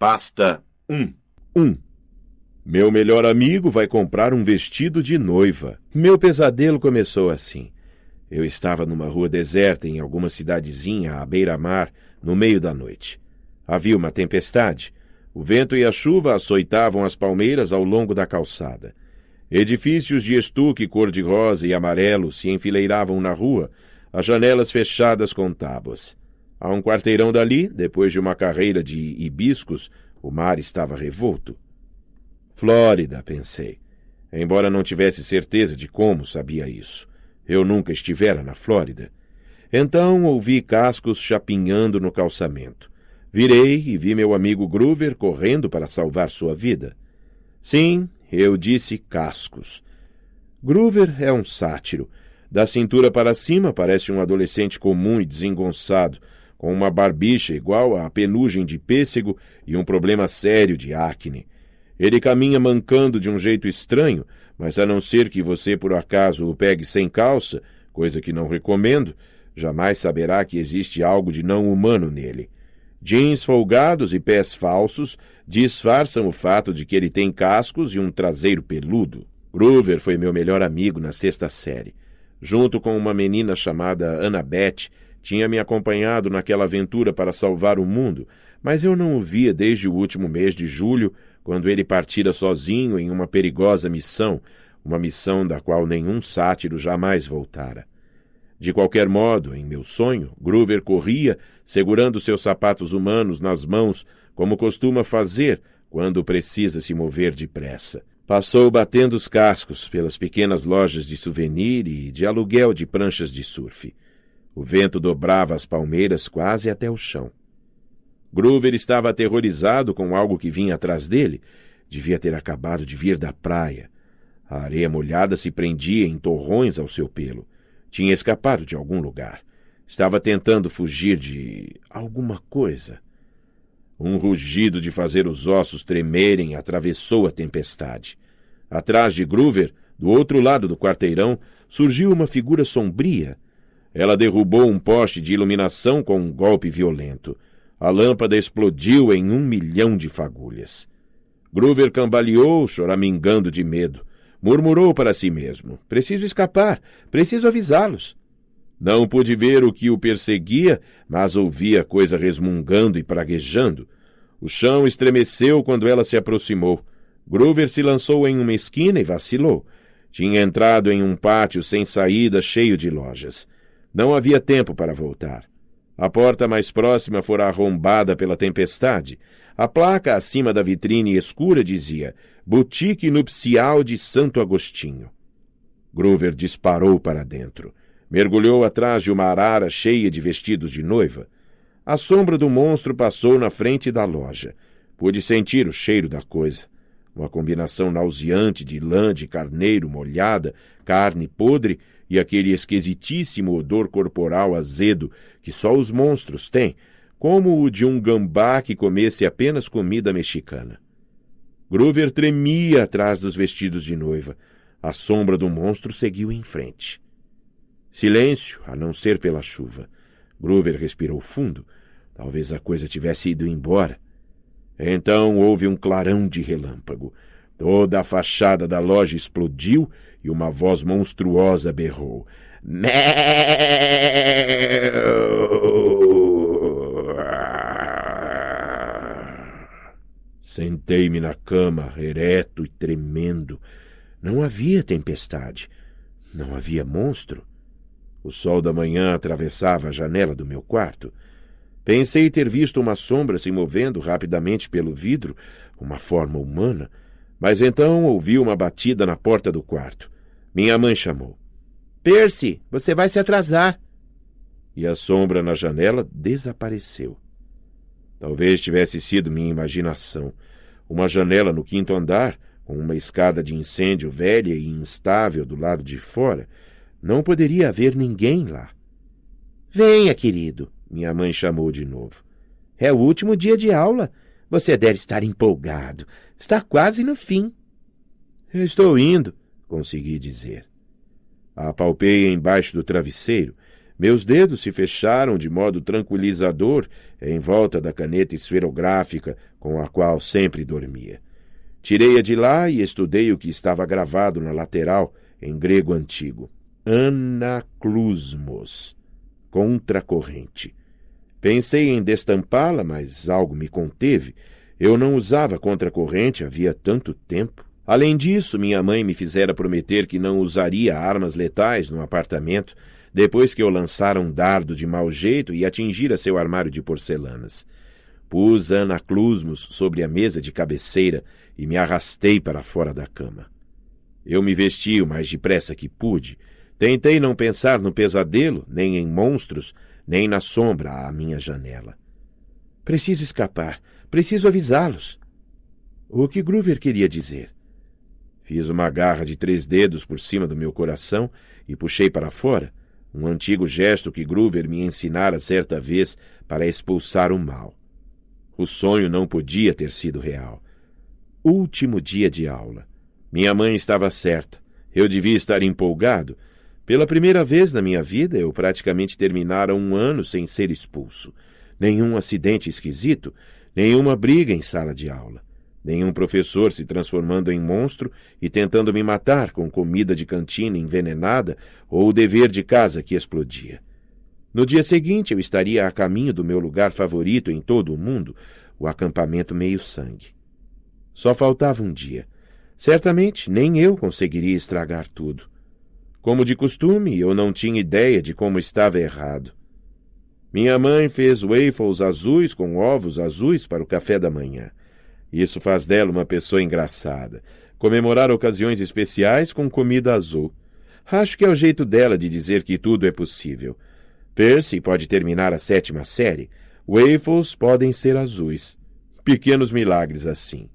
Pasta 1. Meu melhor amigo vai comprar um vestido de noiva. Meu pesadelo começou assim. Eu estava numa rua deserta em alguma cidadezinha à beira-mar, no meio da noite. Havia uma tempestade. O vento e a chuva açoitavam as palmeiras ao longo da calçada. Edifícios de estuque cor-de-rosa e amarelo se enfileiravam na rua, as janelas fechadas com tábuas. A um quarteirão dali, depois de uma carreira de hibiscos, o mar estava revolto. Flórida, pensei. Embora não tivesse certeza de como sabia isso. Eu nunca estivera na Flórida. Então ouvi cascos chapinhando no calçamento. Virei e vi meu amigo Groover correndo para salvar sua vida. Sim, eu disse cascos. Groover é um sátiro. Da cintura para cima parece um adolescente comum e desengonçado, com uma barbicha igual à penugem de pêssego e um problema sério de acne. Ele caminha mancando de um jeito estranho, mas a não ser que você por acaso o pegue sem calça, coisa que não recomendo, jamais saberá que existe algo de não humano nele. Jeans folgados e pés falsos disfarçam o fato de que ele tem cascos e um traseiro peludo. Groover foi meu melhor amigo na 6ª série. Junto com uma menina chamada Annabeth, tinha me acompanhado naquela aventura para salvar o mundo, mas eu não o via desde o último mês de julho, quando ele partira sozinho em uma perigosa missão, uma missão da qual nenhum sátiro jamais voltara. De qualquer modo, em meu sonho, Groover corria, segurando seus sapatos humanos nas mãos, como costuma fazer quando precisa se mover depressa. Passou batendo os cascos pelas pequenas lojas de souvenir e de aluguel de pranchas de surf. O vento dobrava as palmeiras quase até o chão. Groover estava aterrorizado com algo que vinha atrás dele. Devia ter acabado de vir da praia. A areia molhada se prendia em torrões ao seu pelo. Tinha escapado de algum lugar. Estava tentando fugir de alguma coisa. Um rugido de fazer os ossos tremerem atravessou a tempestade. Atrás de Groover, do outro lado do quarteirão, surgiu uma figura sombria. Ela derrubou um poste de iluminação com um golpe violento. A lâmpada explodiu em 1 milhão de fagulhas. Groover cambaleou, choramingando de medo. Murmurou para si mesmo. Preciso escapar. Preciso avisá-los. Não pude ver o que o perseguia, mas ouvi a coisa resmungando e praguejando. O chão estremeceu quando ela se aproximou. Groover se lançou em uma esquina e vacilou. Tinha entrado em um pátio sem saída cheio de lojas. Não havia tempo para voltar. A porta mais próxima fora arrombada pela tempestade. A placa acima da vitrine escura dizia Boutique Nupcial de Santo Agostinho. Groover disparou para dentro. Mergulhou atrás de uma arara cheia de vestidos de noiva. A sombra do monstro passou na frente da loja. Pude sentir o cheiro da coisa. Uma combinação nauseante de lã de carneiro molhada, carne podre e aquele esquisitíssimo odor corporal azedo que só os monstros têm, como o de um gambá que comesse apenas comida mexicana. Groover tremia atrás dos vestidos de noiva. A sombra do monstro seguiu em frente. Silêncio, a não ser pela chuva. Groover respirou fundo. Talvez a coisa tivesse ido embora. Então houve um clarão de relâmpago. Toda a fachada da loja explodiu e uma voz monstruosa berrou. Mel! Sentei-me na cama, ereto e tremendo. Não havia tempestade. Não havia monstro. O sol da manhã atravessava a janela do meu quarto. Pensei ter visto uma sombra se movendo rapidamente pelo vidro, uma forma humana, mas então ouvi uma batida na porta do quarto. Minha mãe chamou. Percy, você vai se atrasar. E a sombra na janela desapareceu. Talvez tivesse sido minha imaginação. Uma janela no 5º andar, com uma escada de incêndio velha e instável do lado de fora. Não poderia haver ninguém lá. Venha, querido, minha mãe chamou de novo. É o último dia de aula. Você deve estar empolgado. Está quase no fim. Eu estou indo, consegui dizer. A apalpei embaixo do travesseiro. Meus dedos se fecharam de modo tranquilizador em volta da caneta esferográfica com a qual sempre dormia. Tirei-a de lá e estudei o que estava gravado na lateral em grego antigo. Anaklusmos, contracorrente. Pensei em destampá-la, mas algo me conteve. Eu não usava contracorrente havia tanto tempo. Além disso, minha mãe me fizera prometer que não usaria armas letais no apartamento depois que eu lançara um dardo de mau jeito e atingira seu armário de porcelanas. Pus Anaklusmos sobre a mesa de cabeceira e me arrastei para fora da cama. Eu me vesti o mais depressa que pude. Tentei não pensar no pesadelo, nem em monstros, nem na sombra à minha janela. Preciso escapar. Preciso avisá-los. O que Groover queria dizer? Fiz uma garra de 3 dedos por cima do meu coração e puxei para fora, um antigo gesto que Groover me ensinara certa vez para expulsar o mal. O sonho não podia ter sido real. Último dia de aula. Minha mãe estava certa. Eu devia estar empolgado. Pela primeira vez na minha vida, eu praticamente terminara um ano sem ser expulso. Nenhum acidente esquisito, nenhuma briga em sala de aula. Nenhum professor se transformando em monstro e tentando me matar com comida de cantina envenenada ou o dever de casa que explodia. No dia seguinte, eu estaria a caminho do meu lugar favorito em todo o mundo, o acampamento meio-sangue. Só faltava um dia. Certamente, nem eu conseguiria estragar tudo. Como de costume, eu não tinha ideia de como estava errado. Minha mãe fez waffles azuis com ovos azuis para o café da manhã. Isso faz dela uma pessoa engraçada. Comemorar ocasiões especiais com comida azul. Acho que é o jeito dela de dizer que tudo é possível. Percy pode terminar a 7ª série. Waffles podem ser azuis. Pequenos milagres assim.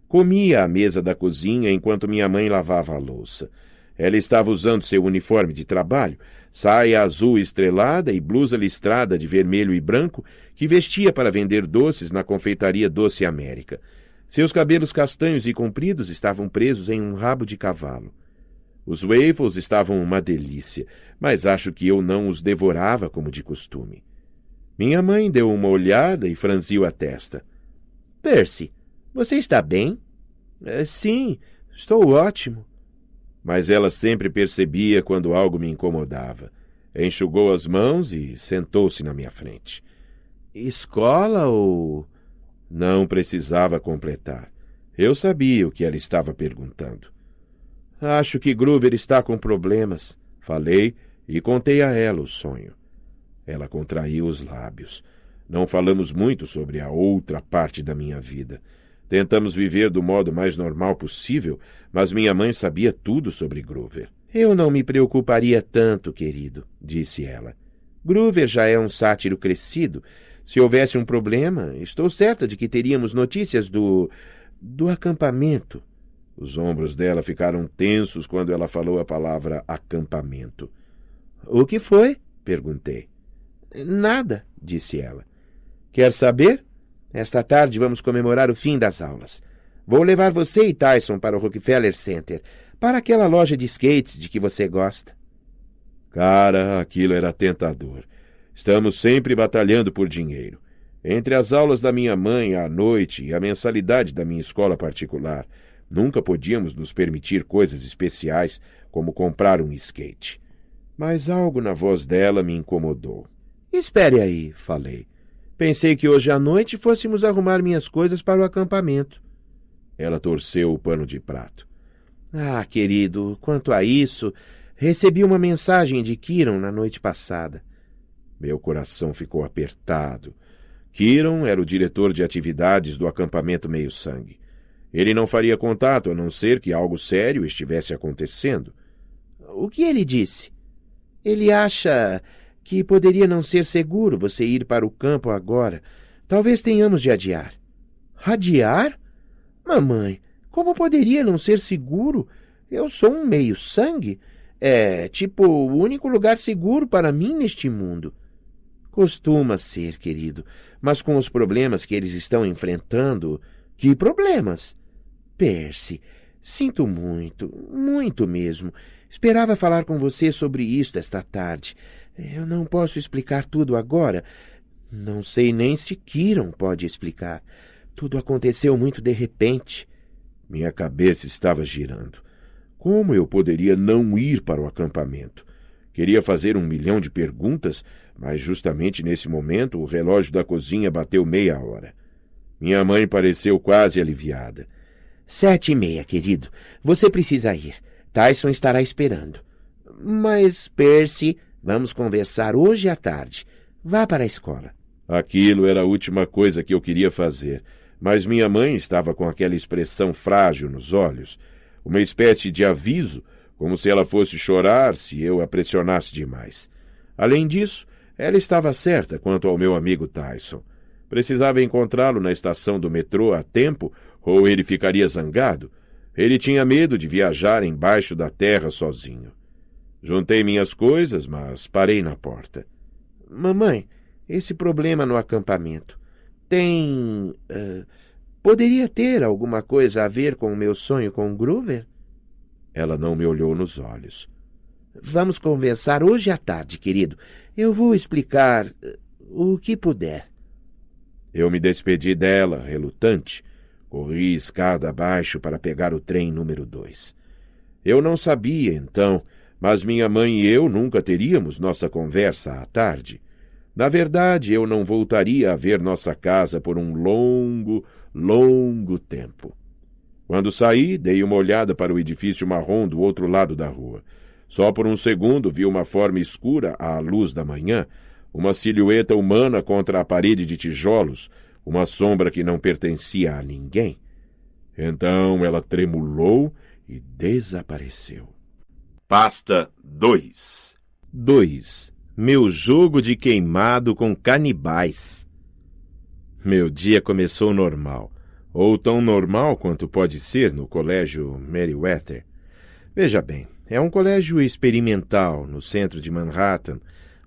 Comia à mesa da cozinha enquanto minha mãe lavava a louça. Ela estava usando seu uniforme de trabalho, saia azul estrelada e blusa listrada de vermelho e branco que vestia para vender doces na confeitaria Doce América. Seus cabelos castanhos e compridos estavam presos em um rabo de cavalo. Os waffles estavam uma delícia, mas acho que eu não os devorava como de costume. Minha mãe deu uma olhada e franziu a testa. — Percy, você está bem? — Sim, estou ótimo. Mas ela sempre percebia quando algo me incomodava. Enxugou as mãos e sentou-se na minha frente. — Escola ou... Não precisava completar. Eu sabia o que ela estava perguntando. — Acho que Groover está com problemas, falei e contei a ela o sonho. Ela contraiu os lábios. Não falamos muito sobre a outra parte da minha vida. Tentamos viver do modo mais normal possível, mas minha mãe sabia tudo sobre Groover. — Eu não me preocuparia tanto, querido, disse ela. Groover já é um sátiro crescido. Se houvesse um problema, estou certa de que teríamos notícias do acampamento. Os ombros dela ficaram tensos quando ela falou a palavra acampamento. — O que foi? Perguntei. — Nada, disse ela. — Quer saber? Esta tarde vamos comemorar o fim das aulas. Vou levar você e Tyson para o Rockefeller Center, para aquela loja de skates de que você gosta. Cara, aquilo era tentador. Estamos sempre batalhando por dinheiro. Entre as aulas da minha mãe à noite e a mensalidade da minha escola particular, nunca podíamos nos permitir coisas especiais como comprar um skate. Mas algo na voz dela me incomodou. — Espere aí, falei. Pensei que hoje à noite fôssemos arrumar minhas coisas para o acampamento. Ela torceu o pano de prato. — Ah, querido, quanto a isso, recebi uma mensagem de Kieron na noite passada. Meu coração ficou apertado. Kieron era o diretor de atividades do acampamento Meio-Sangue. Ele não faria contato a não ser que algo sério estivesse acontecendo. — O que ele disse? — Ele acha que poderia não ser seguro você ir para o campo agora. Talvez tenhamos de adiar. — Adiar? Mamãe, como poderia não ser seguro? Eu sou um meio-sangue. É, tipo, o único lugar seguro para mim neste mundo. Costuma ser, querido, mas com os problemas que eles estão enfrentando... Que problemas? Percy, sinto muito, muito mesmo. Esperava falar com você sobre isto esta tarde. Eu não posso explicar tudo agora. Não sei nem se Kiron pode explicar. Tudo aconteceu muito de repente. Minha cabeça estava girando. Como eu poderia não ir para o acampamento? Queria fazer 1 milhão de perguntas, mas justamente nesse momento o relógio da cozinha bateu 30 Minha mãe pareceu quase aliviada. 7:30, querido. Você precisa ir. Tyson estará esperando. Mas, Percy, vamos conversar hoje à tarde. Vá para a escola. Aquilo era a última coisa que eu queria fazer, mas minha mãe estava com aquela expressão frágil nos olhos, uma espécie de aviso, como se ela fosse chorar se eu a pressionasse demais. Além disso, ela estava certa quanto ao meu amigo Tyson. Precisava encontrá-lo na estação do metrô a tempo, ou ele ficaria zangado. Ele tinha medo de viajar embaixo da terra sozinho. Juntei minhas coisas, mas parei na porta. Mamãe, esse problema no acampamento tem... poderia ter alguma coisa a ver com o meu sonho com Groover? Ela não me olhou nos olhos. Vamos conversar hoje à tarde, querido. Eu vou explicar o que puder. Eu me despedi dela, relutante. Corri escada abaixo para pegar o trem número 2. Eu não sabia, então, mas minha mãe e eu nunca teríamos nossa conversa à tarde. Na verdade, eu não voltaria a ver nossa casa por um longo, longo tempo. Quando saí, dei uma olhada para o edifício marrom do outro lado da rua. Só por um segundo vi uma forma escura à luz da manhã, uma silhueta humana contra a parede de tijolos, uma sombra que não pertencia a ninguém. Então ela tremulou e desapareceu. Pasta 2. 2. Meu jogo de queimado com canibais. Meu dia começou normal, ou tão normal quanto pode ser no colégio Merriweather. Veja bem, é um colégio experimental no centro de Manhattan,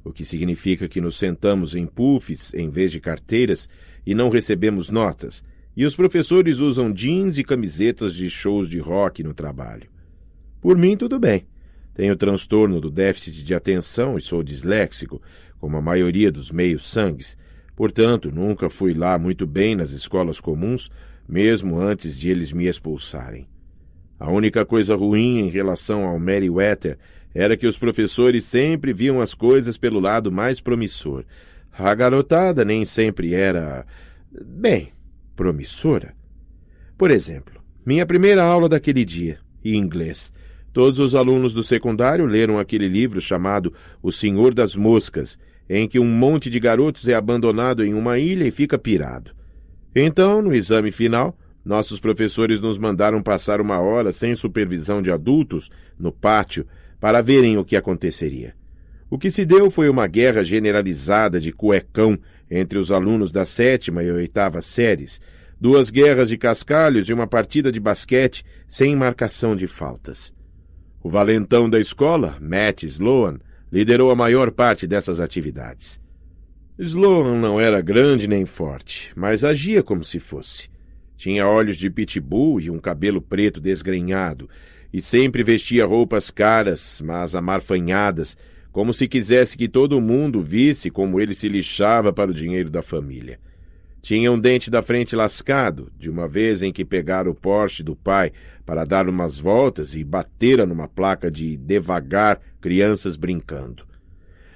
o que significa que nos sentamos em puffs em vez de carteiras e não recebemos notas, e os professores usam jeans e camisetas de shows de rock no trabalho. Por mim, tudo bem. Tenho transtorno do déficit de atenção e sou disléxico, como a maioria dos meios-sangues. Portanto, nunca fui lá muito bem nas escolas comuns, mesmo antes de eles me expulsarem. A única coisa ruim em relação ao Merriweather era que os professores sempre viam as coisas pelo lado mais promissor. A garotada nem sempre era, promissora. Por exemplo, minha primeira aula daquele dia, em inglês. Todos os alunos do secundário leram aquele livro chamado O Senhor das Moscas, em que um monte de garotos é abandonado em uma ilha e fica pirado. Então, no exame final, nossos professores nos mandaram passar 1 hora sem supervisão de adultos no pátio para verem o que aconteceria. O que se deu foi uma guerra generalizada de cuecão entre os alunos da 7ª e 8ª séries, 2 guerras de cascalhos e uma partida de basquete sem marcação de faltas. O valentão da escola, Matt Sloan, liderou a maior parte dessas atividades. Sloan não era grande nem forte, mas agia como se fosse. Tinha olhos de pitbull e um cabelo preto desgrenhado, e sempre vestia roupas caras, mas amarfanhadas, como se quisesse que todo mundo visse como ele se lixava para o dinheiro da família. Tinha um dente da frente lascado, de uma vez em que pegara o Porsche do pai para dar umas voltas e batera numa placa de "devagar, crianças brincando".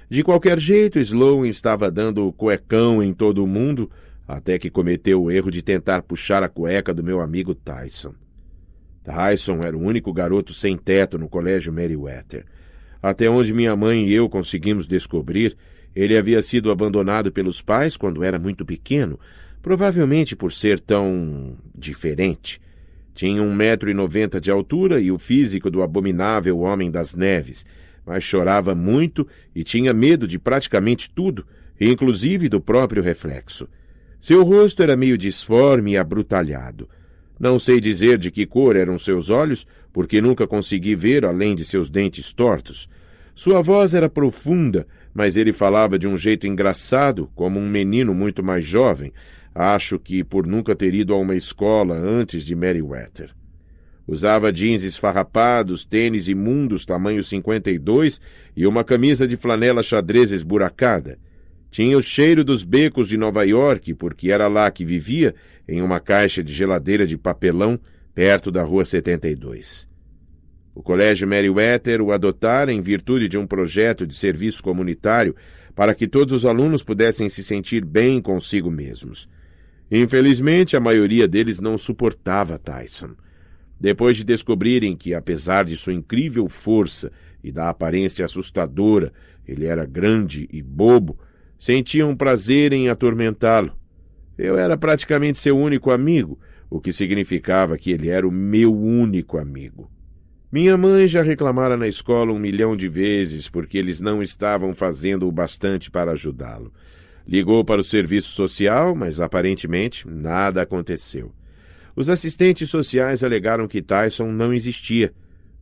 De qualquer jeito, Sloan estava dando cuecão em todo mundo, até que cometeu o erro de tentar puxar a cueca do meu amigo Tyson. Tyson era o único garoto sem teto no colégio Merriweather. Até onde minha mãe e eu conseguimos descobrir, ele havia sido abandonado pelos pais quando era muito pequeno, provavelmente por ser tão diferente. Tinha 1,90 m de altura e o físico do abominável Homem das Neves, mas chorava muito e tinha medo de praticamente tudo, inclusive do próprio reflexo. Seu rosto era meio disforme e abrutalhado. Não sei dizer de que cor eram seus olhos, porque nunca consegui ver além de seus dentes tortos. Sua voz era profunda, mas ele falava de um jeito engraçado, como um menino muito mais jovem. Acho que por nunca ter ido a uma escola antes de Merriweather. Usava jeans esfarrapados, tênis imundos tamanho 52 e uma camisa de flanela xadrez esburacada. Tinha o cheiro dos becos de Nova York, porque era lá que vivia, em uma caixa de geladeira de papelão, perto da Rua 72. O Colégio Merriweather o adotara em virtude de um projeto de serviço comunitário para que todos os alunos pudessem se sentir bem consigo mesmos. Infelizmente, a maioria deles não suportava Tyson. Depois de descobrirem que, apesar de sua incrível força e da aparência assustadora, ele era grande e bobo, sentiam prazer em atormentá-lo. Eu era praticamente seu único amigo, o que significava que ele era o meu único amigo. Minha mãe já reclamara na escola 1 milhão de vezes porque eles não estavam fazendo o bastante para ajudá-lo. Ligou para o serviço social, mas aparentemente nada aconteceu. Os assistentes sociais alegaram que Tyson não existia.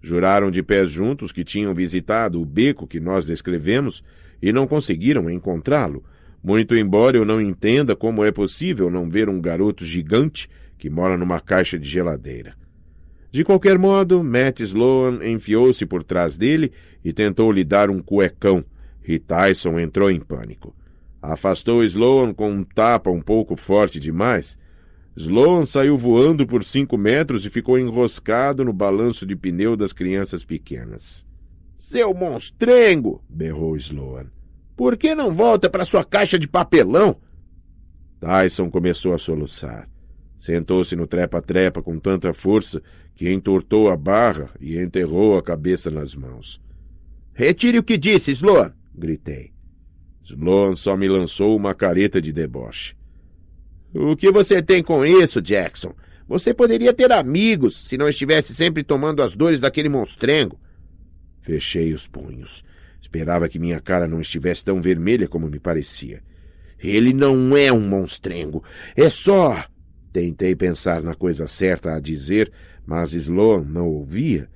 Juraram de pés juntos que tinham visitado o beco que nós descrevemos e não conseguiram encontrá-lo, muito embora eu não entenda como é possível não ver um garoto gigante que mora numa caixa de geladeira. De qualquer modo, Matt Sloan enfiou-se por trás dele e tentou lhe dar um cuecão, e Tyson entrou em pânico. Afastou Sloan com um tapa um pouco forte demais. Sloan saiu voando por 5 metros e ficou enroscado no balanço de pneu das crianças pequenas. — Seu monstrengo! — berrou Sloan. — Por que não volta para sua caixa de papelão? Tyson começou a soluçar. Sentou-se no trepa-trepa com tanta força que entortou a barra e enterrou a cabeça nas mãos. — Retire o que disse, Sloan! — gritei. Sloan só me lançou uma careta de deboche. — O que você tem com isso, Jackson? Você poderia ter amigos se não estivesse sempre tomando as dores daquele monstrengo. Fechei os punhos. Esperava que minha cara não estivesse tão vermelha como me parecia. Ele não é um monstrengo. É só... Tentei pensar na coisa certa a dizer, mas Sloan não ouvia.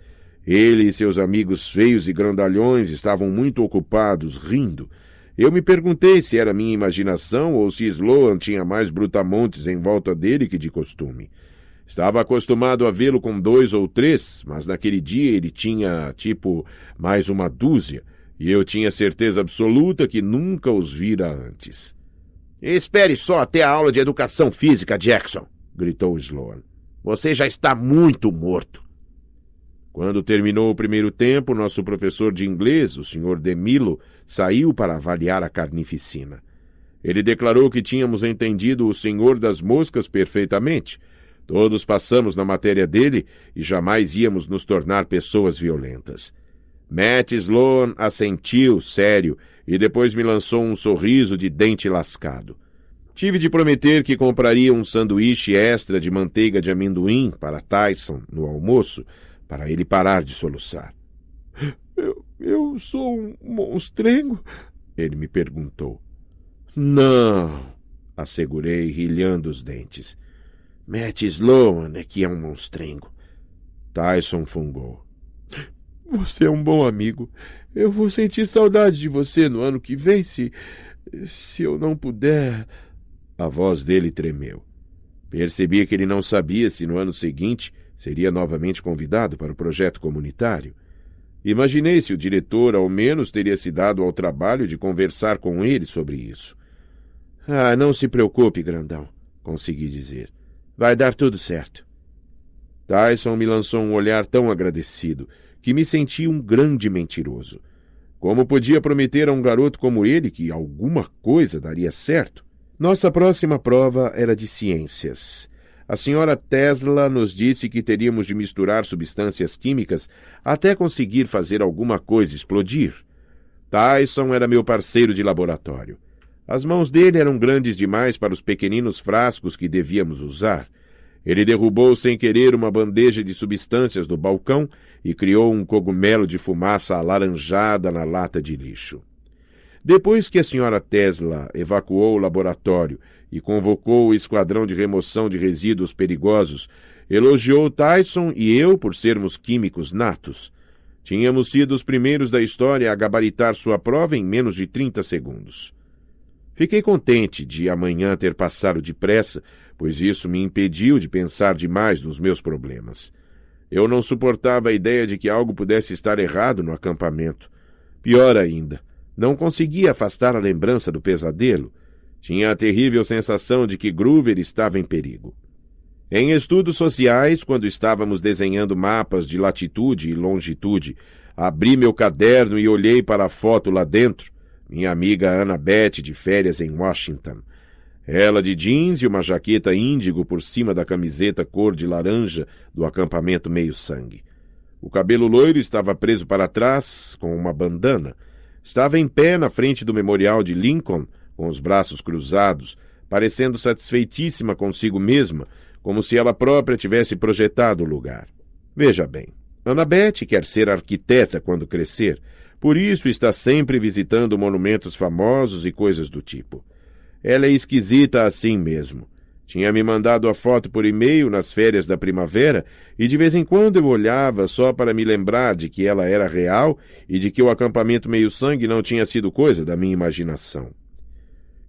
Ele e seus amigos feios e grandalhões estavam muito ocupados, rindo. Eu me perguntei se era minha imaginação ou se Sloan tinha mais brutamontes em volta dele que de costume. Estava acostumado a vê-lo com 2 ou 3, mas naquele dia ele tinha, mais uma dúzia, e eu tinha certeza absoluta que nunca os vira antes. — Espere só até a aula de educação física, Jackson! — gritou Sloan. — Você já está muito morto! Quando terminou o primeiro tempo, nosso professor de inglês, o Sr. DeMillo, saiu para avaliar a carnificina. Ele declarou que tínhamos entendido o Senhor das Moscas perfeitamente. Todos passamos na matéria dele e jamais íamos nos tornar pessoas violentas. Matt Sloan assentiu, sério, e depois me lançou um sorriso de dente lascado. Tive de prometer que compraria um sanduíche extra de manteiga de amendoim para Tyson no almoço, para ele parar de soluçar. — Eu sou um monstrengo? — ele me perguntou. — Não! — assegurei, rilhando os dentes. — Matt Sloan é que é um monstrengo. Tyson fungou. — Você é um bom amigo. Eu vou sentir saudade de você no ano que vem, se eu não puder... A voz dele tremeu. Percebi que ele não sabia se no ano seguinte seria novamente convidado para o projeto comunitário. Imaginei se o diretor ao menos teria se dado ao trabalho de conversar com ele sobre isso. — Ah, não se preocupe, grandão, consegui dizer. Vai dar tudo certo. Tyson me lançou um olhar tão agradecido que me senti um grande mentiroso. Como podia prometer a um garoto como ele que alguma coisa daria certo? Nossa próxima prova era de ciências. A senhora Tesla nos disse que teríamos de misturar substâncias químicas até conseguir fazer alguma coisa explodir. Tyson era meu parceiro de laboratório. As mãos dele eram grandes demais para os pequeninos frascos que devíamos usar. Ele derrubou sem querer uma bandeja de substâncias do balcão e criou um cogumelo de fumaça alaranjada na lata de lixo. Depois que a senhora Tesla evacuou o laboratório e convocou o esquadrão de remoção de resíduos perigosos, elogiou Tyson e eu por sermos químicos natos. Tínhamos sido os primeiros da história a gabaritar sua prova em menos de 30 segundos. Fiquei contente de amanhã ter passado depressa, pois isso me impediu de pensar demais nos meus problemas. Eu não suportava a ideia de que algo pudesse estar errado no acampamento. Pior ainda, não conseguia afastar a lembrança do pesadelo. Tinha a terrível sensação de que Groover estava em perigo. Em estudos sociais, quando estávamos desenhando mapas de latitude e longitude, abri meu caderno e olhei para a foto lá dentro. Minha amiga Annabeth de férias em Washington. Ela de jeans e uma jaqueta índigo por cima da camiseta cor de laranja do acampamento meio-sangue. O cabelo loiro estava preso para trás, com uma bandana. Estava em pé na frente do memorial de Lincoln, com os braços cruzados, parecendo satisfeitíssima consigo mesma, como se ela própria tivesse projetado o lugar. Veja bem, Annabeth quer ser arquiteta quando crescer, por isso está sempre visitando monumentos famosos e coisas do tipo. Ela é esquisita assim mesmo. Tinha me mandado a foto por e-mail nas férias da primavera e de vez em quando eu olhava só para me lembrar de que ela era real e de que o acampamento meio-sangue não tinha sido coisa da minha imaginação.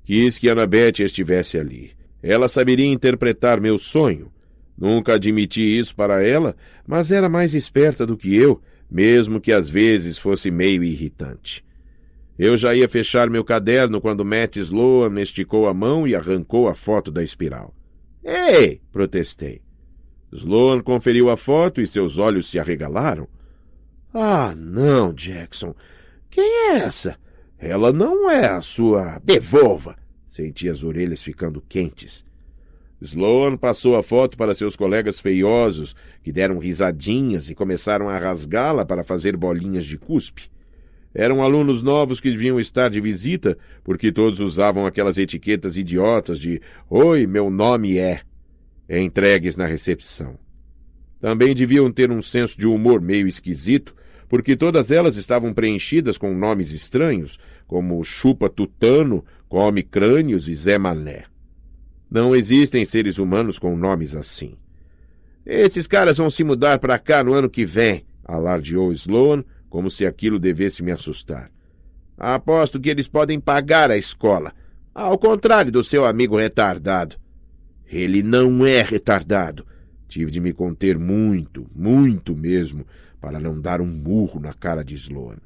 Quis que Annabeth estivesse ali. Ela saberia interpretar meu sonho. Nunca admiti isso para ela, mas era mais esperta do que eu, mesmo que às vezes fosse meio irritante. Eu já ia fechar meu caderno quando Matt Sloan esticou a mão e arrancou a foto da espiral. "Ei!" protestei. Sloan conferiu a foto e seus olhos se arregalaram. "Ah, não, Jackson. Quem é essa? Ela não é a sua... Devolva!" Senti as orelhas ficando quentes. Sloan passou a foto para seus colegas feiosos, que deram risadinhas e começaram a rasgá-la para fazer bolinhas de cuspe. Eram alunos novos que deviam estar de visita, porque todos usavam aquelas etiquetas idiotas de "Oi, meu nome é", entregues na recepção. Também deviam ter um senso de humor meio esquisito, porque todas elas estavam preenchidas com nomes estranhos, como Chupa Tutano, Come Crânios e Zé Mané. Não existem seres humanos com nomes assim. "Esses caras vão se mudar para cá no ano que vem", alardeou Sloan, como se aquilo devesse me assustar. "Aposto que eles podem pagar a escola, ao contrário do seu amigo retardado." "Ele não é retardado." Tive de me conter muito, muito mesmo, para não dar um murro na cara de Sloan.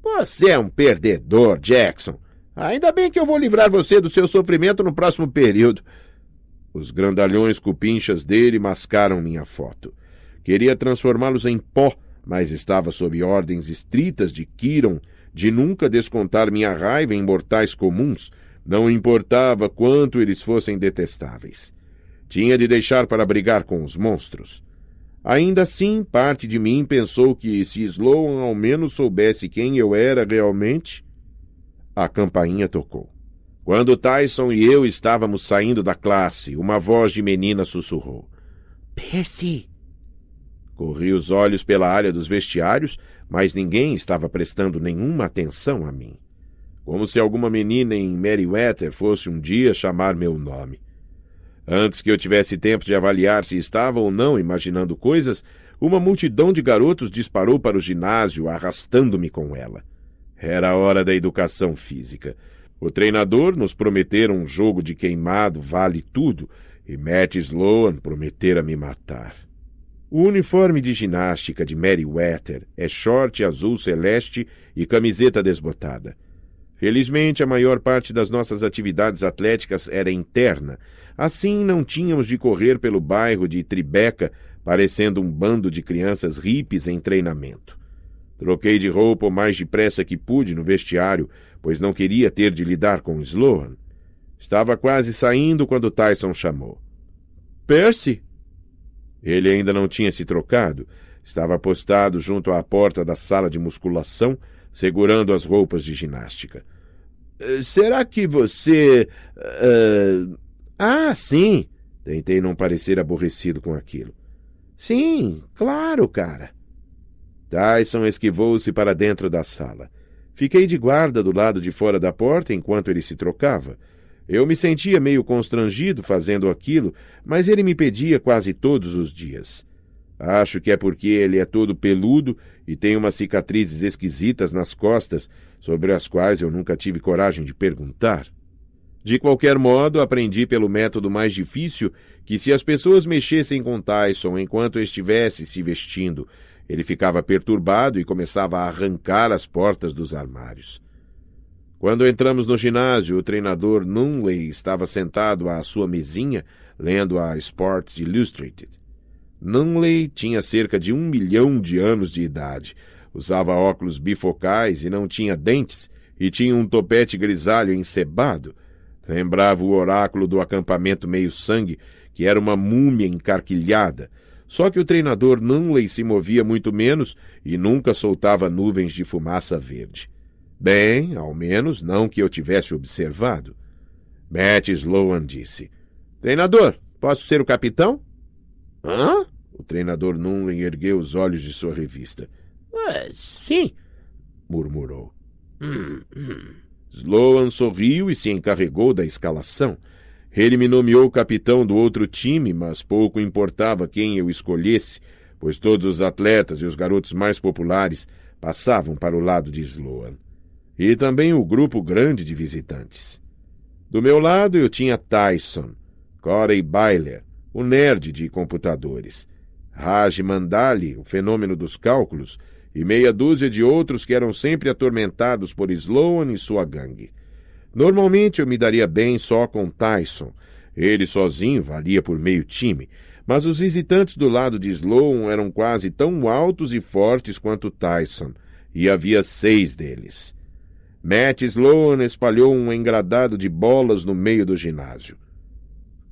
"Você é um perdedor, Jackson. Ainda bem que eu vou livrar você do seu sofrimento no próximo período." Os grandalhões cupinchas dele mascaram minha foto. Queria transformá-los em pó, mas estava sob ordens estritas de Kiron de nunca descontar minha raiva em mortais comuns, não importava quanto eles fossem detestáveis. Tinha de deixar para brigar com os monstros. Ainda assim, parte de mim pensou que se Sloan ao menos soubesse quem eu era realmente... A campainha tocou. Quando Tyson e eu estávamos saindo da classe, uma voz de menina sussurrou. "Percy!" Corri os olhos pela área dos vestiários, mas ninguém estava prestando nenhuma atenção a mim. Como se alguma menina em Merriweather fosse um dia chamar meu nome. Antes que eu tivesse tempo de avaliar se estava ou não imaginando coisas, uma multidão de garotos disparou para o ginásio, arrastando-me com ela. Era a hora da educação física. O treinador nos prometera um jogo de queimado vale tudo, e Matt Sloan prometera me matar. O uniforme de ginástica de Merriweather é short azul celeste e camiseta desbotada. Felizmente, a maior parte das nossas atividades atléticas era interna. Assim, não tínhamos de correr pelo bairro de Tribeca, parecendo um bando de crianças hippies em treinamento. Troquei de roupa o mais depressa que pude no vestiário, pois não queria ter de lidar com Sloan. Estava quase saindo quando Tyson chamou. "Percy?" Ele ainda não tinha se trocado. Estava postado junto à porta da sala de musculação, segurando as roupas de ginástica. "Será que você... Ah, sim!" Tentei não parecer aborrecido com aquilo. "Sim, claro, cara." Tyson esquivou-se para dentro da sala. Fiquei de guarda do lado de fora da porta enquanto ele se trocava. Eu me sentia meio constrangido fazendo aquilo, mas ele me pedia quase todos os dias. Acho que é porque ele é todo peludo e tem umas cicatrizes esquisitas nas costas, sobre as quais eu nunca tive coragem de perguntar. De qualquer modo, aprendi pelo método mais difícil que se as pessoas mexessem com Tyson enquanto estivesse se vestindo, ele ficava perturbado e começava a arrancar as portas dos armários. Quando entramos no ginásio, o treinador Nunley estava sentado à sua mesinha, lendo a Sports Illustrated. Nunley tinha cerca de 1 milhão de anos de idade, usava óculos bifocais e não tinha dentes, e tinha um topete grisalho encebado. Lembrava o oráculo do acampamento meio-sangue, que era uma múmia encarquilhada, só que o treinador Nunley se movia muito menos e nunca soltava nuvens de fumaça verde. Bem, ao menos não que eu tivesse observado. Matt Sloan disse: "Treinador, posso ser o capitão?" "Hã?" O treinador Nunley ergueu os olhos de sua revista. Sim, murmurou. Sloan sorriu e se encarregou da escalação. Ele me nomeou capitão do outro time, mas pouco importava quem eu escolhesse, pois todos os atletas e os garotos mais populares passavam para o lado de Sloan. E também o grupo grande de visitantes. Do meu lado eu tinha Tyson, Corey Byler, o nerd de computadores, Raj Mandali, o fenômeno dos cálculos, e meia dúzia de outros que eram sempre atormentados por Sloan e sua gangue. Normalmente eu me daria bem só com Tyson. Ele sozinho valia por meio time, mas os visitantes do lado de Sloan eram quase tão altos e fortes quanto Tyson, e havia 6 deles. Matt Sloan espalhou um engradado de bolas no meio do ginásio.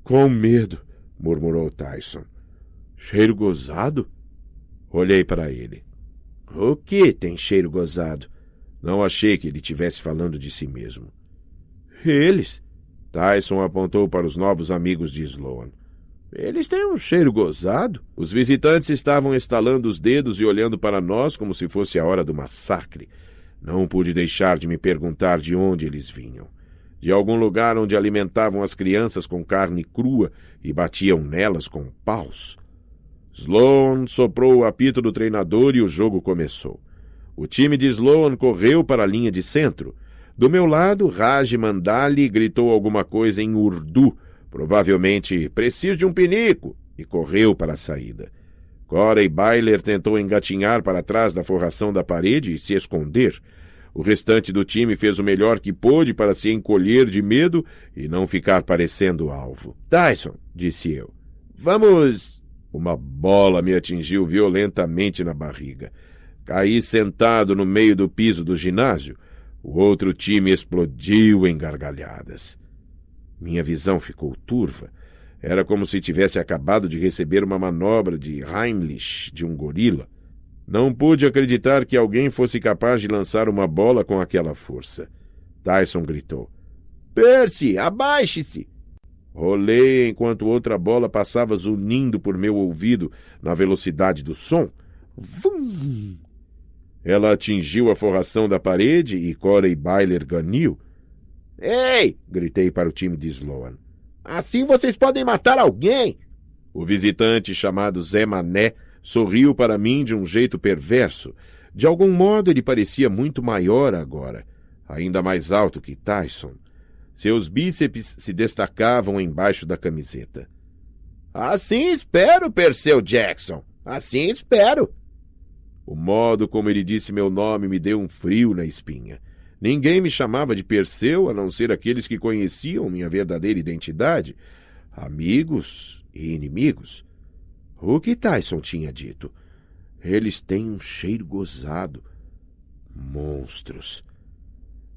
"Com medo", murmurou Tyson. "Cheiro gozado?" Olhei para ele. "O que tem cheiro gozado?" Não achei que ele estivesse falando de si mesmo. "Eles?" Tyson apontou para os novos amigos de Sloan. "Eles têm um cheiro gozado?" Os visitantes estavam estalando os dedos e olhando para nós como se fosse a hora do massacre. Não pude deixar de me perguntar de onde eles vinham. De algum lugar onde alimentavam as crianças com carne crua e batiam nelas com paus. Sloan soprou o apito do treinador e o jogo começou. O time de Sloan correu para a linha de centro. Do meu lado, Raj Mandali gritou alguma coisa em urdu, provavelmente "preciso de um pinico", e correu para a saída. Corey Byler tentou engatinhar para trás da forração da parede e se esconder. O restante do time fez o melhor que pôde para se encolher de medo e não ficar parecendo alvo. "Tyson", disse eu, "vamos..." Uma bola me atingiu violentamente na barriga. Caí sentado no meio do piso do ginásio. O outro time explodiu em gargalhadas. Minha visão ficou turva. Era como se tivesse acabado de receber uma manobra de Heimlich de um gorila. Não pude acreditar que alguém fosse capaz de lançar uma bola com aquela força. Tyson gritou: "Percy, abaixe-se!" Rolei enquanto outra bola passava zunindo por meu ouvido na velocidade do som. Vum! Ela atingiu a forração da parede e Corey Byler ganiu. "Ei!" gritei para o time de Sloan. "Assim vocês podem matar alguém!" O visitante chamado Zé Mané sorriu para mim de um jeito perverso. De algum modo ele parecia muito maior agora, ainda mais alto que Tyson. Seus bíceps se destacavam embaixo da camiseta. "Assim espero, Perseu Jackson. Assim espero." O modo como ele disse meu nome me deu um frio na espinha. Ninguém me chamava de Perseu, a não ser aqueles que conheciam minha verdadeira identidade. Amigos e inimigos. O que Tyson tinha dito? Eles têm um cheiro gozado. Monstros.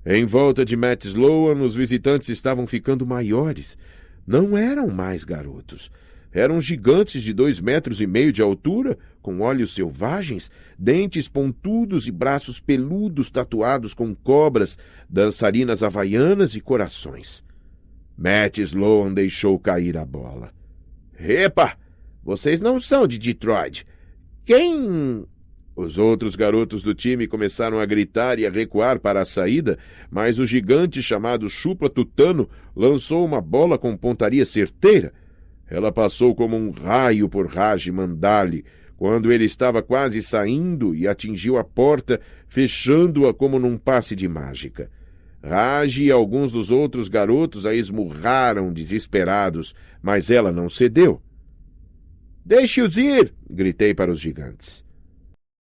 Em volta de Matt Sloan, os visitantes estavam ficando maiores. Não eram mais garotos. Eram gigantes de 2,5 metros de altura, com olhos selvagens, dentes pontudos e braços peludos tatuados com cobras, dançarinas havaianas e corações. Matt Sloan deixou cair a bola. "Epa! Vocês não são de Detroit. Quem..." Os outros garotos do time começaram a gritar e a recuar para a saída, mas o gigante chamado Chupla Tutano lançou uma bola com pontaria certeira. Ela passou como um raio por Raj Mandali, quando ele estava quase saindo e atingiu a porta, fechando-a como num passe de mágica. Raj e alguns dos outros garotos a esmurraram desesperados, mas ela não cedeu. Deixe-os ir! Gritei para os gigantes.